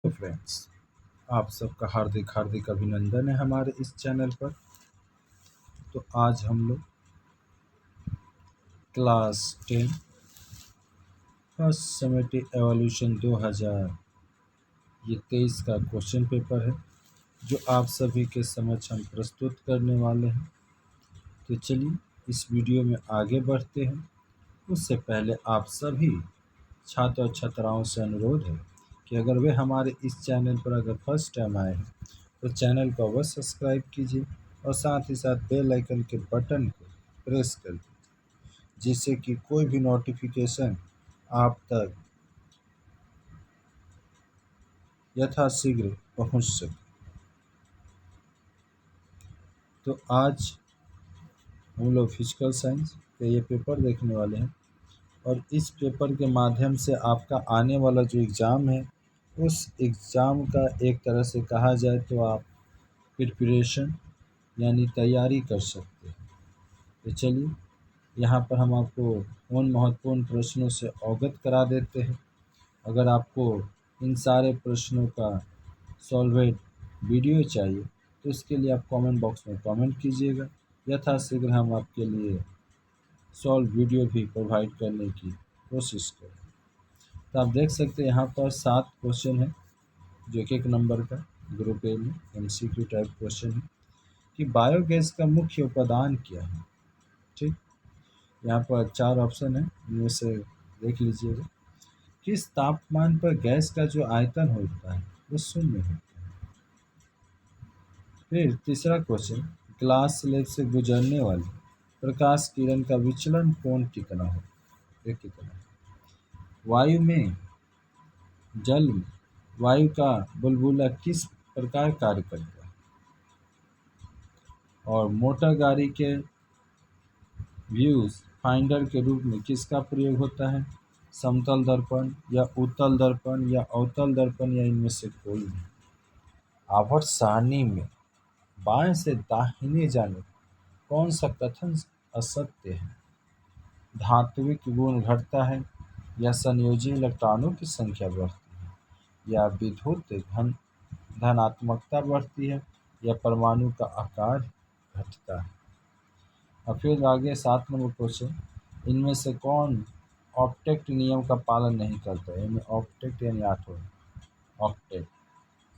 तो फ्रेंड्स, आप सबका हार्दिक हार्दिक अभिनंदन है हमारे इस चैनल पर। तो आज हम लोग क्लास 10 फर्स्ट समेटिव एवोल्यूशन 2023 का क्वेश्चन पेपर है जो आप सभी के समक्ष हम प्रस्तुत करने वाले हैं। तो चलिए इस वीडियो में आगे बढ़ते हैं। उससे पहले आप सभी छात्र और छात्राओं से अनुरोध है कि अगर वे हमारे इस चैनल पर अगर फर्स्ट टाइम आए हैं तो चैनल को अवश्य सब्सक्राइब कीजिए और साथ ही साथ बेल आइकन के बटन को प्रेस कर दीजिए जिससे कि कोई भी नोटिफिकेशन आप तक यथाशीघ्र पहुंच सके। तो आज हम लोग फिजिकल साइंस का ये पेपर देखने वाले हैं और इस पेपर के माध्यम से आपका आने वाला जो एग्ज़ाम है उस एग्ज़ाम का एक तरह से कहा जाए तो आप प्रिपरेशन यानी तैयारी कर सकते हैं। तो चलिए यहाँ पर हम आपको उन महत्वपूर्ण प्रश्नों से अवगत करा देते हैं। अगर आपको इन सारे प्रश्नों का सॉल्वेड वीडियो चाहिए तो इसके लिए आप कमेंट बॉक्स में कमेंट कीजिएगा। यथाशीघ्र हम आपके लिए सॉल्व वीडियो भी प्रोवाइड करने की कोशिश करें। तो आप देख सकते हैं यहाँ पर 7 क्वेश्चन है जो एक नंबर का ग्रुप ए में एमसीक्यू टाइप क्वेश्चन है कि बायोगैस का मुख्य उपादान क्या है। ठीक, यहाँ पर 4 ऑप्शन है, इनमें से देख लीजिएगा। किस तापमान पर गैस का जो आयतन होता है वो शून्य होता है। फिर तीसरा क्वेश्चन, ग्लास स्लेब से गुजरने वाली प्रकाश किरण का विचलन कोण कितना हो, ये कितना है। वायु में जल में वायु का बुलबुला किस प्रकार कार्य करता है। और मोटर गाड़ी के व्यूज फाइंडर के रूप में किसका प्रयोग होता है। समतल दर्पण या उत्तल दर्पण या अवतल दर्पण या इनमें से कोई नहीं। आवर्त सारणी में बाएं से दाहिने जाने कौन सा कथन असत्य है। धात्विक गुण घटता है या संयोजी इलेक्ट्रॉनों की संख्या बढ़ती है या विद्युत धनात्मकता बढ़ती है या परमाणु का आकार घटता है। और फिर आगे 7 नंबर क्वेश्चन, इनमें से कौन ऑप्टेक्ट नियम का पालन नहीं करता है। इनमें ऑप्टेक्ट यानी 8वां ऑक्टेट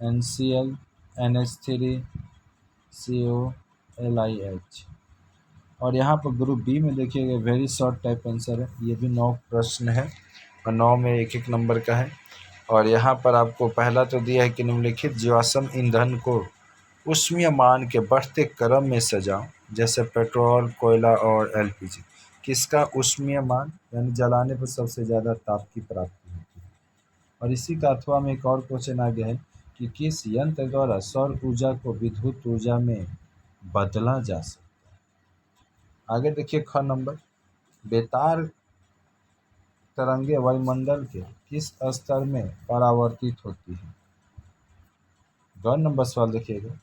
NCl NH3 COLIH। और यहाँ पर ग्रुप बी में देखिएगा वेरी शॉर्ट टाइप आंसर है, ये भी 9 प्रश्न है और 9 में एक नंबर का है। और यहाँ पर आपको पहला तो दिया है कि निम्नलिखित जीवाश्म ईंधन को ऊष्मीयमान के बढ़ते क्रम में सजाओ, जैसे पेट्रोल, कोयला और LPG। किसका ऊष्मीयमान यानी जलाने पर सबसे ज़्यादा ताप की प्राप्ति होती है। और इसी का अथवा में एक और क्वेश्चन आ गया है कि किस यंत्र द्वारा सौर ऊर्जा को विद्युत ऊर्जा में बदला जा सकता है। आगे देखिए ख नंबर, बेतार तरंगे वायुमंडल के किस स्तर में परावर्तित होती है। ग नंबर सवाल देखिएगा,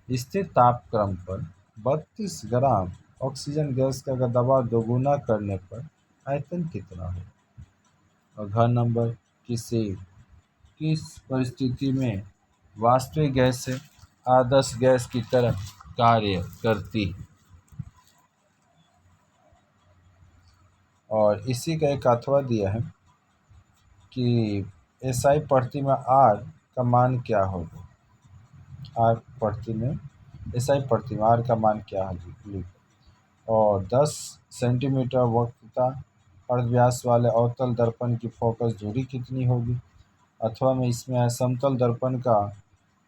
स्थिर तापक्रम पर 32 ग्राम ऑक्सीजन गैस का अगर दबाव दोगुना करने पर आयतन कितना है। और घ नंबर, किस परिस्थिति में वास्तविक गैस से आदर्श गैस की तरह कार्य करती है। और इसी का एक अथवा दिया है कि SI पढ़ती में R का मान क्या होगा। R पढ़ती में SI पढ़ती में R का मान क्या है। और 10 सेंटीमीटर वक्रता अर्धव्यास वाले अवतल दर्पण की फोकस दूरी कितनी होगी। अथवा में इसमें है समतल दर्पण का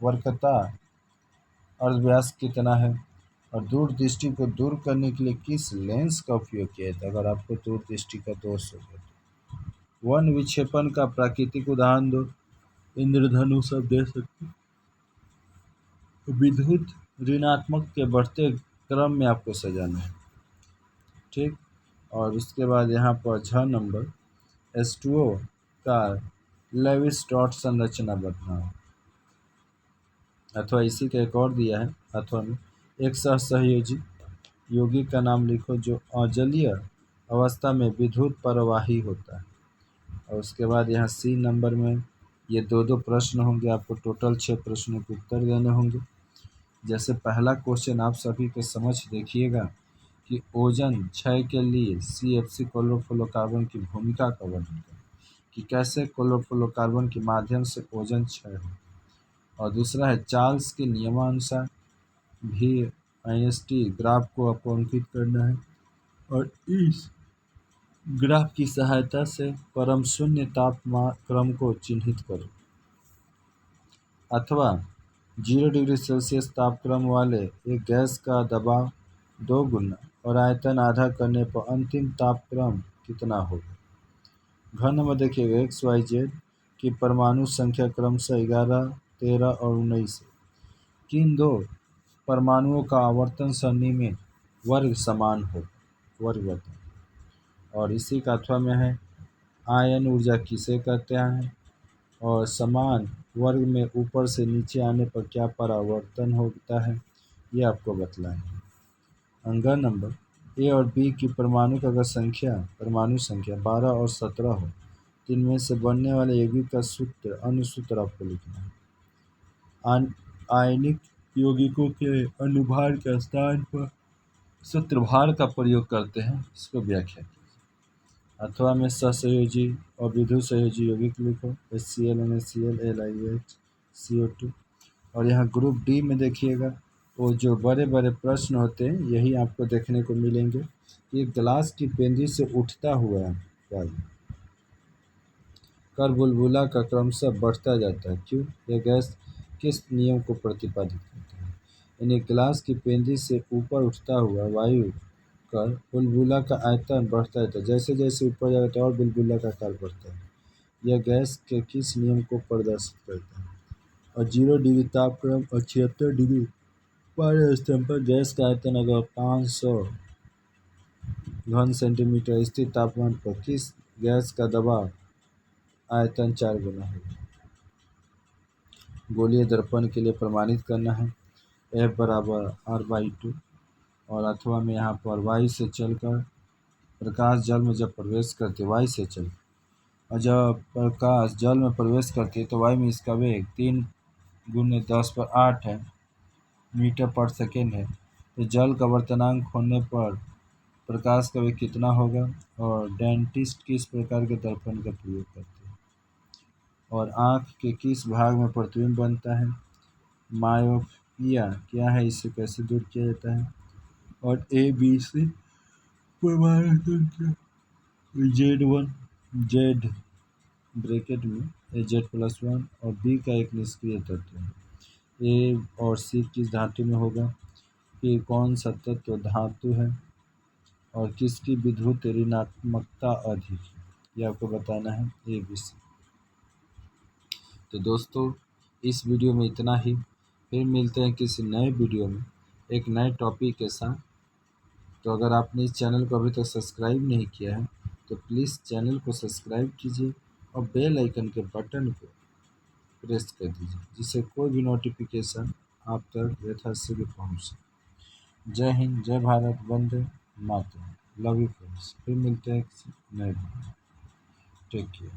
वक्रता अर्धव्यास कितना है। और दूरदृष्टि को दूर करने के लिए किस लेंस का उपयोग किया जाता है अगर आपको दूरदृष्टि का दोष हो तो। वन विक्षेपण का प्राकृतिक उदाहरण दो। इंद्रधनुष आप दे सकते। विद्युत ऋणात्मक के बढ़ते क्रम में आपको सजाना है। ठीक, और उसके बाद यहाँ पर 6 नंबर, H2O का लेविस डॉट संरचना बताओ। अथवा इसी का एक और दिया है अथवा में, एक सहसहयोजी यौगिक का नाम लिखो जो अजलीय अवस्था में विद्युत परवाही होता है। और उसके बाद यहाँ C नंबर में ये दो दो प्रश्न होंगे, आपको टोटल 6 प्रश्नों के उत्तर देने होंगे। जैसे पहला क्वेश्चन आप सभी के समझ देखिएगा कि ओजोन क्षय के लिए CFC क्लोरोफ्लोरोकार्बन की भूमिका का वर्णन करें, कि कैसे क्लोरोफ्लोरोकार्बन के माध्यम से ओजोन क्षय हो। और दूसरा है चार्ल्स के नियमानुसार V/St ग्राफ को आपको अंकित करना है और इस ग्राफ की सहायता से परम शून्य तापमान क्रम को चिन्हित करो, अथवा 0 डिग्री सेल्सियस तापक्रम वाले एक गैस का दबाव 2 गुना और आयतन आधा करने पर अंतिम तापक्रम कितना होगा। घन नंबर देखिएगा XYZ की परमाणु संख्या क्रमशः 11, 13 और 19 है। किन दो परमाणुओं का आवर्तन सरणी में वर्ग समान हो, वर्ग बताएं। और इसी का अथवा में है आयन ऊर्जा किसे कहते हैं और समान वर्ग में ऊपर से नीचे आने पर क्या परावर्तन होता है, ये आपको बतलाएंगे। अंगर नंबर A और B की परमाणु संख्या 12 और 17 हो, तो इनमें से बनने वाले यौगिक का सूत्र अनुसूत्र आपको लिखना है। आयनिक यौगिकों के अनुभार के स्थान पर सूत्रभार का प्रयोग करते हैं, इसको व्याख्या कीजिए। अथवा में सहसंयोजी और विद्युत संयोजी यौगिक लिखो HCl, NaCl, LiH, CO2। और यहाँ ग्रुप D में देखिएगा वो जो बड़े बड़े प्रश्न होते हैं यही आपको देखने को मिलेंगे। ये गिलास की पेंदी से उठता हुआ वायु कर बुलबुला का क्रमशः बढ़ता जाता है, क्यों? यह गैस किस नियम को प्रतिपादित करता है? यानी गिलास की पेंदी से ऊपर उठता हुआ वायु कर बुलबुला का आयतन बढ़ता है, तो जैसे जैसे ऊपर जाता है और बुलबुला का आकार बढ़ता है। यह गैस के किस नियम को प्रदर्शित करता है? और 0 डिग्री तापक्रम और 76 डिग्री पारे स्तंभ पर गैस का आयतन अगर 500 घन सेंटीमीटर स्थिर तापमान पर किस गैस का दबाव आयतन 4 गुना है। गोलीय दर्पण के लिए प्रमाणित करना है F बराबर R/2। और अथवा में यहाँ पर वायु से चलकर प्रकाश जल में जब प्रवेश करती है, वायु से चल और जब प्रकाश जल में प्रवेश करती है तो वायु में इसका वेग 3 × 10⁸ है मीटर पर सेकेंड है। तो जल का वर्तनांक होने पर प्रकाश का वेग कितना होगा। और डेंटिस्ट किस प्रकार के दर्पण का प्रयोग करते हैं। और आँख के किस भाग में प्रतिबिंब बनता है। मायोपिया क्या है, इसे कैसे दूर किया जाता है। और ABC परमाणु संख्या Z1 Z ब्रैकेट में Z+1 और B का एक निष्क्रिय तत्व है। A और C किस धातु में होगा। फिर कौन सा तत्व धातु है और किसकी विद्युत ऋणात्मकता अधिक है, ये आपको बताना है ABC। तो दोस्तों इस वीडियो में इतना ही, फिर मिलते हैं किसी नए वीडियो में एक नए टॉपिक के साथ। तो अगर आपने इस चैनल को अभी तक सब्सक्राइब नहीं किया है तो प्लीज़ चैनल को सब्सक्राइब कीजिए और बेल आइकन के बटन को प्रेस कर दीजिए, जिससे कोई भी नोटिफिकेशन आप तक यथाशीघ्र पहुँच। जय हिंद, जय भारत, वंदे मातरम। Love you friends. फिर मिलते हैं किसी नए वीडियो। Take care.